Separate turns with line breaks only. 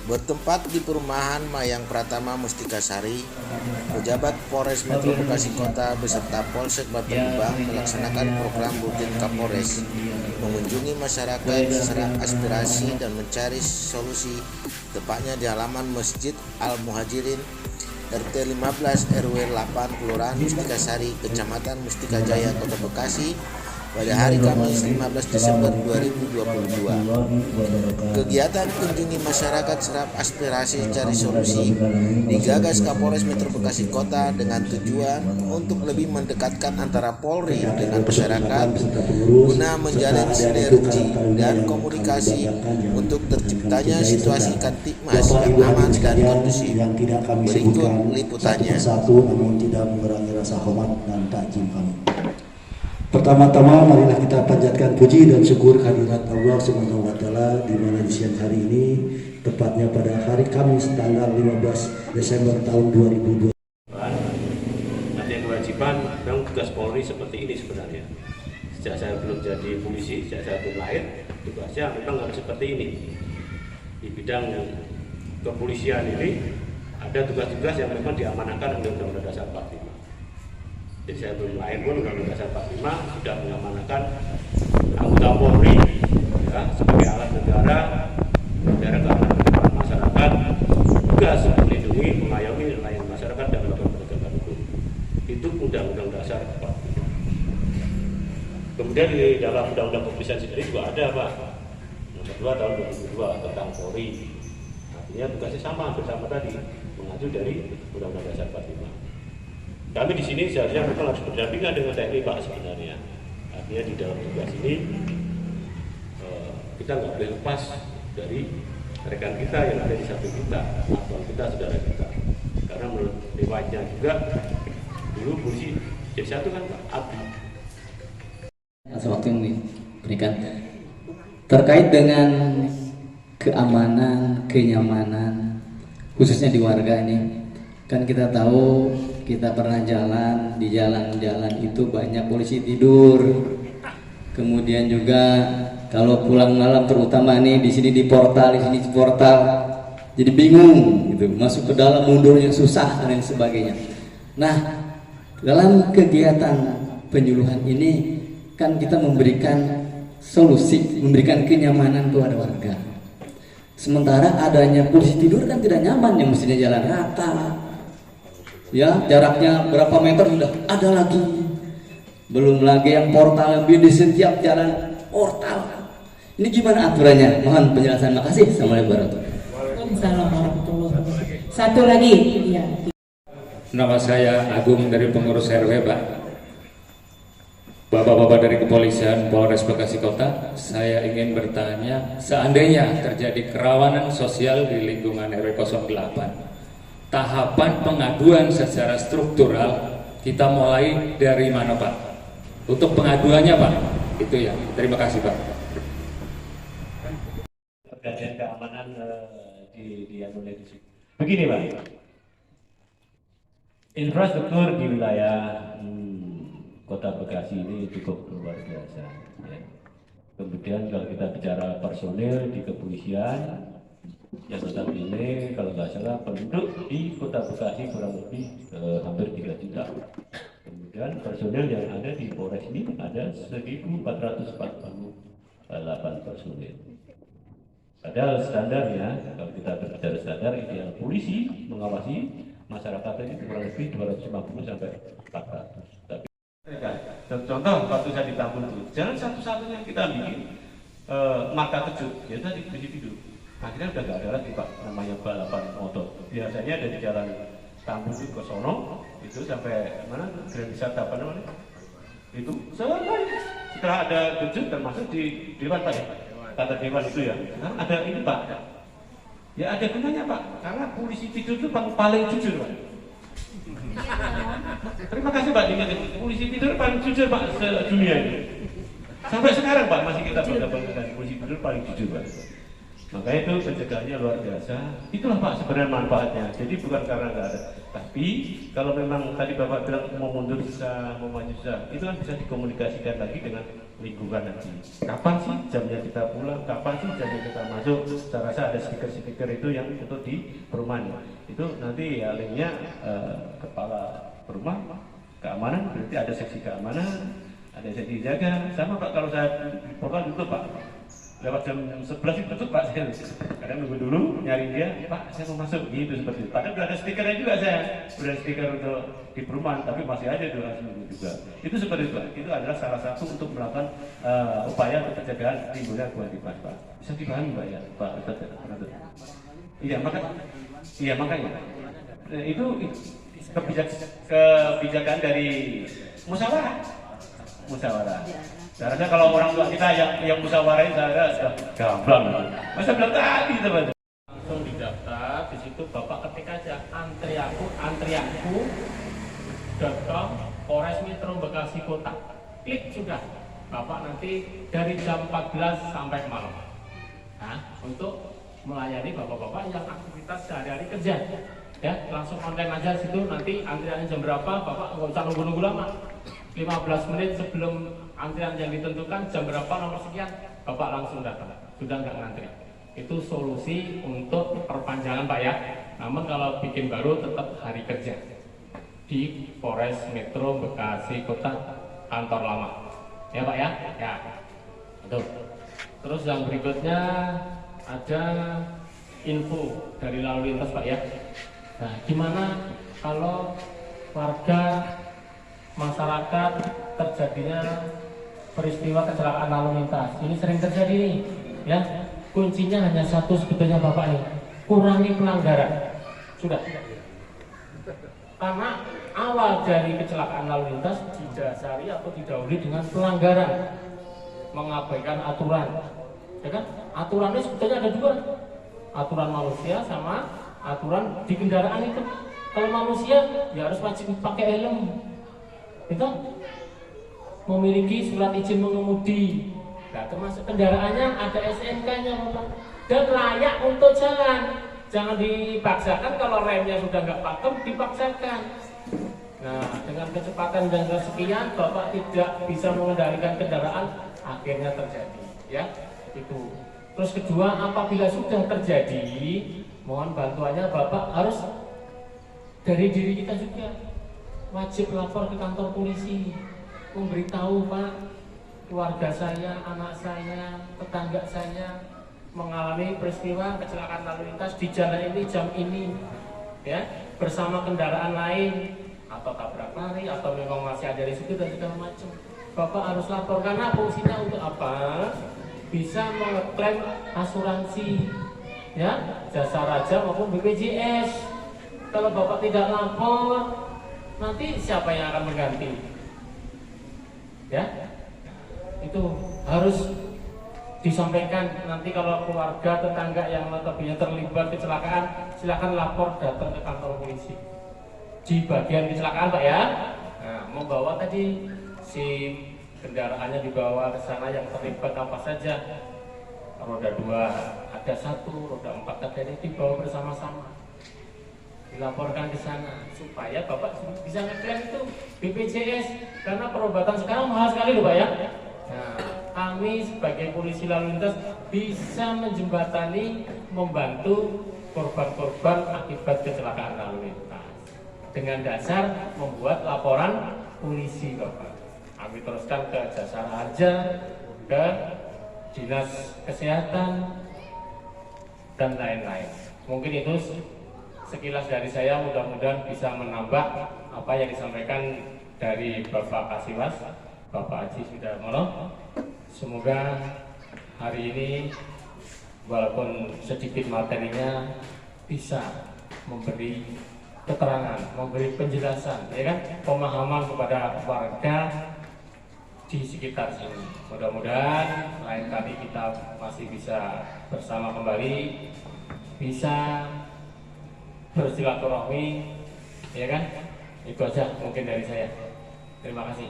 Bertempat di perumahan Mayang Pratama Mustikasari, pejabat Polres Metro Bekasi Kota beserta Polsek Batu Gebang melaksanakan program rutin Kapolres, mengunjungi masyarakat serap aspirasi dan mencari solusi, tepatnya di halaman Masjid Al-Muhajirin RT 15 RW 8 Kelurahan Mustikasari, Kecamatan Mustikajaya, Kota Bekasi pada hari Kamis 15 Desember 2022. Kegiatan kunjungi masyarakat serap aspirasi cari solusi digagas Kapolres Metro Bekasi Kota dengan tujuan untuk lebih mendekatkan antara Polri dengan masyarakat guna menjalin sinergi dan komunikasi untuk terciptanya situasi Kamtibmas yang aman dan kondusif. Berikut liputannya.
Namun tidak mengurangi rasa hormat dan takjim kami. Pertama-tama marilah kita panjatkan puji dan syukur kehadirat Allah Subhanahu wa taala di mana di siang hari ini, tepatnya pada hari Kamis tanggal 15 Desember tahun 2020.
Ada kewajiban dan tugas Polri seperti ini sebenarnya. Sejak saya belum jadi polisi, sejak saya belum lahir, tugasnya memang harus seperti ini. Di bidang kepolisian ini ada tugas-tugas yang memang diamanahkan oleh Undang-Undang Dasar 45. Jadi saya belum lahir pun Undang-Undang Dasar 45 sudah mengamanahkan anggota Polri ya, sebagai alat negara keamanan masyarakat, tugas melindungi, mengayomi nelayan masyarakat dan melakukan penegakan hukum. Itu Undang-Undang Dasar 45. Kemudian di dalam Undang-Undang Kepolisian sendiri juga ada Pak, nomor 2 tahun 2002 tentang Polri. Artinya tugasnya sama, bersama tadi mengacu dari Undang-Undang Dasar 45. Kami di sini seharusnya memang harus berdampingan dengan TNI Pak sebenarnya. Artinya di dalam tugas ini kita nggak boleh lepas dari rekan kita yang ada di samping kita, atau kita, saudara kita. Karena menurut riwayatnya juga dulu polisi jadi satu kan Pak Abdi.
Atas waktu yang diberikan terkait dengan keamanan, kenyamanan, khususnya di warga ini, kan kita tahu. Kita pernah jalan, di jalan-jalan itu banyak polisi tidur. Kemudian juga kalau pulang malam, terutama nih di sini di portal, di sini di portal, jadi bingung gitu, masuk ke dalam mundurnya susah dan lain sebagainya. Nah, dalam kegiatan penyuluhan ini kan kita memberikan solusi, memberikan kenyamanan kepada warga. Sementara adanya polisi tidur kan tidak nyaman, yang mestinya jalan rata. Ya, jaraknya berapa meter sudah ada lagi. Belum lagi yang portal yang di setiap jalan portal. Ini gimana aturannya? Mohon penjelasan. Makasih. Assalamualaikum warahmatullahi wabarakatuh.
Satu lagi. Ya.
Nama saya Agung dari pengurus RW, Pak. Bapak-bapak dari kepolisian Polres Bekasi Kota, saya ingin bertanya, seandainya terjadi kerawanan sosial di lingkungan RW 08, tahapan pengaduan secara struktural kita mulai dari mana Pak? Untuk pengaduannya Pak, itu ya. Terima kasih Pak.
Pergantian keamanan begini Pak, infrastruktur di wilayah Kota Bekasi ini cukup luar biasa. Ya. Kemudian kalau kita bicara personil di kepolisian, yang notabene kalau nggak salah penduduk di Kota Bekasi kurang lebih hampir 3 juta. Kemudian personil yang ada di Polres ini ada 1.448 personil. Padahal standarnya, kalau kita berbicara standar, ideal polisi mengawasi masyarakat ini kurang lebih 250 sampai 400. Tapi contoh waktu saya di Tambun itu, jalan satu-satunya kita bikin marka kejut, ya tadi polisi tidur. Akhirnya udah gak ada lagi Pak, namanya balapan motor. Biasanya ada di jalan Tambun ke sono, itu sampai mana? Grand Wisata apa namanya? Itu selesai. Setelah ada kejut termasuk di Dewan Pak ya? Kata Dewan itu ya. Nah, ada ini Pak. Ya ada gunanya Pak, karena polisi tidur itu paling jujur Pak. Terima kasih Pak, polisi tidur paling jujur Pak sedunia ini. Sampai sekarang Pak masih kita bangga-banggakan polisi tidur paling jujur Pak. Makanya itu pencegahannya luar biasa. Itulah Pak sebenarnya manfaatnya. Jadi bukan karena nggak ada. Tapi kalau memang tadi Bapak bilang mau mundur susah, mau maju susah, itu kan bisa dikomunikasikan lagi dengan lingkungan nanti. Kapan sih jamnya kita pulang, kapan sih jamnya kita masuk. Saya rasa ada stiker-stiker itu yang untuk di perumahan. Itu nanti ya linknya kepala rumah keamanan, berarti ada seksi keamanan, ada seksi jaga. Sama Pak, kalau saya di portal itu Pak, lewat jam 11 itu tutup Pak, saya kadang nunggu dulu, nyari dia, Pak saya mau masuk, gitu seperti itu. Padahal udah ada stikernya juga saya, udah ada stiker untuk di perumahan, tapi masih aja durasi nunggu juga. Itu seperti itu Pak, itu adalah salah satu untuk melakukan upaya untuk pencegahan timbulnya kewajiban Pak. Bisa dipahami Pak ya, Pak Ustadz. Iya makanya, itu kebijakan dari musyawarah. Saya rasa kalau orang tua kita yang musyawarah itu saya rasa gamblang. Masa bilang tadi teman. Langsung didaftar di situ Bapak ketik aja antrianku.com Polres Metro Bekasi Kota. Klik sudah. Bapak nanti dari jam 14 sampai malam. Nah, untuk melayani bapak-bapak yang aktivitas sehari-hari kerja. Ya, langsung online aja situ, nanti antriannya jam berapa, Bapak nggak usah nunggu-nunggu lama. 15 menit sebelum antrian yang ditentukan, jam berapa nomor sekian, Bapak langsung datang, sudah nggak ngantri. Itu solusi untuk perpanjangan Pak ya. Namun kalau bikin baru tetap hari kerja di Polres Metro Bekasi Kota, kantor lama. Ya Pak ya? Ya. Itu. Terus yang berikutnya ada info dari lalu lintas Pak ya. Nah, gimana kalau warga masyarakat terjadinya peristiwa kecelakaan lalu lintas? Ini sering terjadi nih, ya. Kuncinya hanya satu sebetulnya Bapak nih, kurangi pelanggaran. Sudah. Karena awal dari kecelakaan lalu lintas didasari atau didahului dengan pelanggaran, mengabaikan aturan. Ya kan? Aturannya sebetulnya ada dua, aturan manusia sama aturan di kendaraan itu. Kalau manusia ya harus wajib pakai helm, itu memiliki surat izin mengemudi. Nah, termasuk kendaraannya ada SNK-nya Bapak, dan layak untuk jalan. Jangan dipaksakan, kalau remnya sudah nggak pakem dipaksakan. Nah, dengan kecepatan yang sekian Bapak tidak bisa mengendalikan kendaraan, akhirnya terjadi, ya. Itu. Terus kedua, apabila sudah terjadi, mohon bantuannya Bapak harus dari diri kita juga, wajib lapor ke kantor polisi, memberitahu Pak, keluarga saya, anak saya, tetangga saya mengalami peristiwa kecelakaan lalu lintas di jalan ini jam ini, ya, bersama kendaraan lain, atau tabrak lari, atau memang masih ada di situ dan segala macam. Bapak harus lapor, karena fungsinya untuk apa? Bisa mengeklaim asuransi, ya, jasa raja maupun BPJS. Kalau Bapak tidak lapor, nanti siapa yang akan mengganti? Ya, itu harus disampaikan. Nanti kalau keluarga, tetangga yang notabene terlibat kecelakaan, silakan lapor, datang ke kantor polisi di bagian kecelakaan Pak ya. Nah, membawa tadi si kendaraannya dibawa ke sana yang terlibat apa saja, roda 2 ada 1, roda 4 ada, ini dibawa bersama-sama, dilaporkan ke sana supaya Bapak bisa ngeklaim itu BPJS, karena perobatan sekarang mahal sekali loh Pak ya. Nah, kami sebagai polisi lalu lintas bisa menjembatani, membantu korban-korban akibat kecelakaan lalu lintas dengan dasar membuat laporan polisi Bapak. Kami teruskan ke jasa raja, ke dinas kesehatan, dan lain-lain. Mungkin itu sekilas dari saya, mudah-mudahan bisa menambah apa yang disampaikan dari Bapak Kasiwas, Bapak Haji Sudarmono. Semoga hari ini walaupun sedikit materinya bisa memberi keterangan, memberi penjelasan, ya kan, pemahaman kepada warga di sekitar sini. Mudah-mudahan lain kali kita masih bisa bersama kembali, bisa bersilaturahmi, ya kan? Itu aja mungkin dari saya. Terima kasih.